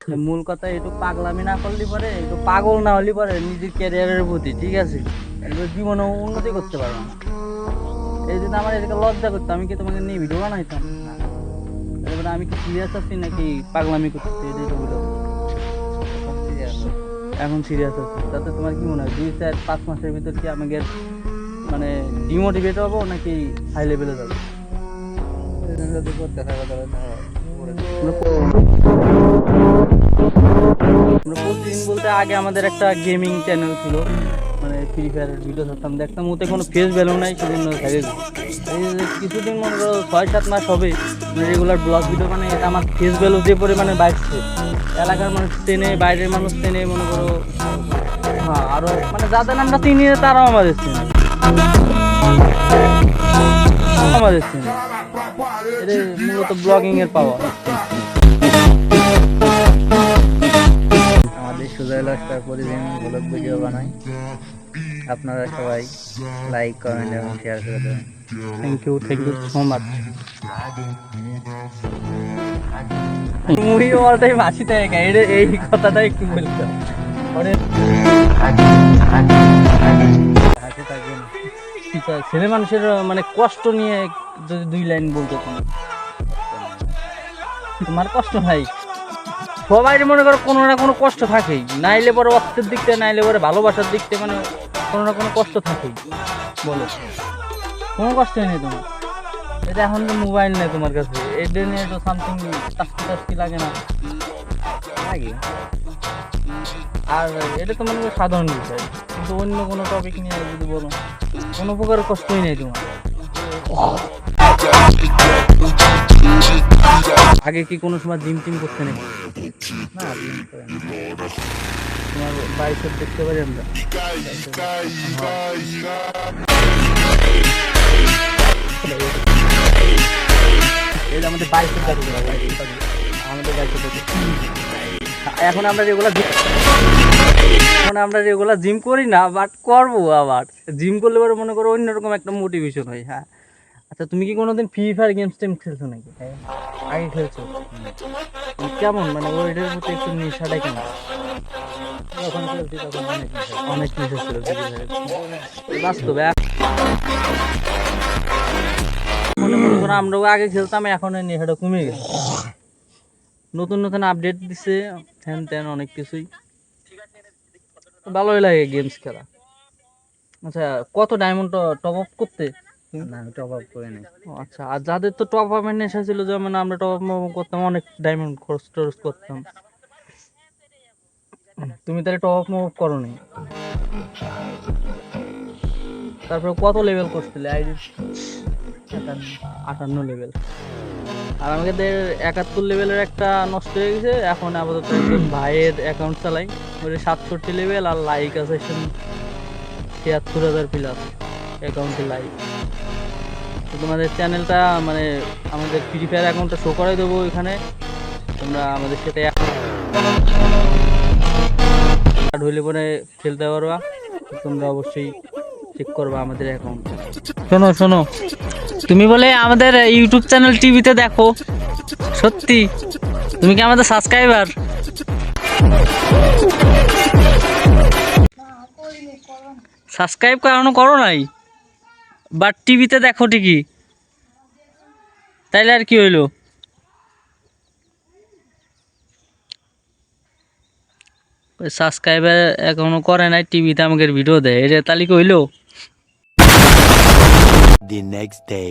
মূল কথা একটু পাগলামি না করলে পরে, একটু পাগল না হলে পরে নিজের ক্যারিয়ারের প্রতি, ঠিক আছে, জীবনে উন্নতি করতে পারবো না। এই জন্য আমার এদিকে লজ্জা করতো, আমি কি তোমাকে নিয়ে ভিডিও বানাইতাম না। এবার আমি কি সিরিয়াস আছি নাকি পাগলামি করতেছি এটা বলো। এখন সিরিয়াস আছি, তাতে তোমার কি মনে হয় 2-4-5 মাসের ভিতর কি আমাকে মানে ডিমোটিভেট হবো নাকি হাই লেভেলে যাবো? যদি করতে থাকো তাহলে প্রতিদিন বলতে আগে আমাদের একটা গেমিং চ্যানেল ছিল, মানে ফ্রি ফায়ারের ভিডিও ছাড়তাম, দেখতাম ওতে কোনো ফেস ভ্যালু নাই, সেজন্য ছেড়ে দিই। এই যে কিছুদিন মনে করো 6-7 মাস হবে রেগুলার ব্লগ ভিডিও, মানে এটা আমার ফেস ভ্যালু যে পরিমাণে বাড়ছে, এলাকার মানুষ চেনে, বাইরের মানুষ চেনে, মনে করো হ্যাঁ, আরও মানে যাদের আমরা চিনি তারাও আমাদের চেনে, আমাদের চেনে। এটা মূলত ব্লগিং এর পাওয়ার। আমাদের সুজয় লস্কর প্রতিদিন ব্লগ ভিডিও বানাই, আপনারা সবাই লাইক, কমেন্ট এবং শেয়ার করে দেবেন। Thank you so much. মুড়ি অল টাইম হাসি থাকে, এই কথাটা একটু বলতে হাসি থাকবে না। ছেলে মানুষের মানে কষ্ট নিয়ে যদি 2 লাইন বলতে, তোমার কষ্ট নাই, সবাই মনে করো কোনো না কোনো কষ্ট থাকেই, নাইলে পরে অর্থের দিক থেকে, নাইলে পরে ভালোবাসার দিক থেকে, মানে কোনো না কোনো কষ্ট থাকেই। বলো, কোনো কষ্টই নেই তোমার। এটা এখন তো মোবাইল নেই তোমার কাছে, এটা নিয়ে তো সামথিং টাস্কি লাগে না? লাগে। আর এটা তো মনে করো সাধারণ বিষয়, কিন্তু অন্য কোনো টপিক নিয়ে যদি বলো, কোনো প্রকার কষ্টই নেই তোমার। আগে কি কোনো সময় জিম টিম করতে নেই? না, তোমার বাইসেপ দেখতে পারি আমরা। এটা আমাদের বাইসেপ কাটে, আমাদের বাইসেপ। এখন আমরা রেগুলার জিম করি না, বাট করবো আবার। জিম করলে পরে মনে করো অন্যরকম একটা মোটিভেশন হয়। হ্যাঁ, আচ্ছা, তুমি কি কোনোদিন ফ্রি ফায়ার গেমস টেম খেলছো নাকি? আগে খেলছো? কেমন মানে ওইটার প্রতি একটু নেশাটাই কেমন? যখন খেলছি তখন অনেক নেশা ছিল বাস্তবে। মনে করো আমরাও আগে খেলতাম, এখন এই নেশাটা কমে গেছে। নতুন নতুন আপডেট দিছে, হ্যান ত্যান অনেক কিছুই, ভালোই লাগে গেমস খেলা। আচ্ছা, কত ডায়মন্ড টপ আপ করতে? না, আমি টপ আপ করে নাই। আচ্ছা, আর যাদের তো টপ আপের নেশা ছিল, যেমন আমরা টপ আপ করতাম, অনেক ডায়মন্ড খরচ টরচ করতাম। তুমি তাহলে টপ আপ করো নি? তারপরে কত লেভেল করছিলে আইডি? 58 লেভেল। আর আমাদের 71 লেভেলের একটা নষ্ট হয়ে গেছে, এখন আপাতত একজন ভাইয়ের অ্যাকাউন্ট চালাই, ওর 67 লেভেল, আর লাইক আছে 73,000 প্লাস অ্যাকাউন্টে লাইক। তোমাদের চ্যানেলটা মানে আমাদের ফ্রি ফায়ার অ্যাকাউন্টটা শো করাই দেবো এখানে, তোমরা আমাদের সাথে হইলে পরে খেলতে পারবা। তোমরা অবশ্যই চেক করবা আমাদের অ্যাকাউন্ট। শোনো, তুমি বলে আমাদের ইউটিউব চ্যানেল টিভিতে দেখো, সত্যি? তুমি কি আমাদের সাবস্ক্রাইবার? সাবস্ক্রাইব এখনো করো নাই, বাট টিভিতে দেখো ঠিকই, তাইলে আর কি হইলো? সাবস্ক্রাইবার এখনো করে নাই, টিভিতে আমাদের ভিডিও দেয়, এটা তালিকা হইলো। The next day.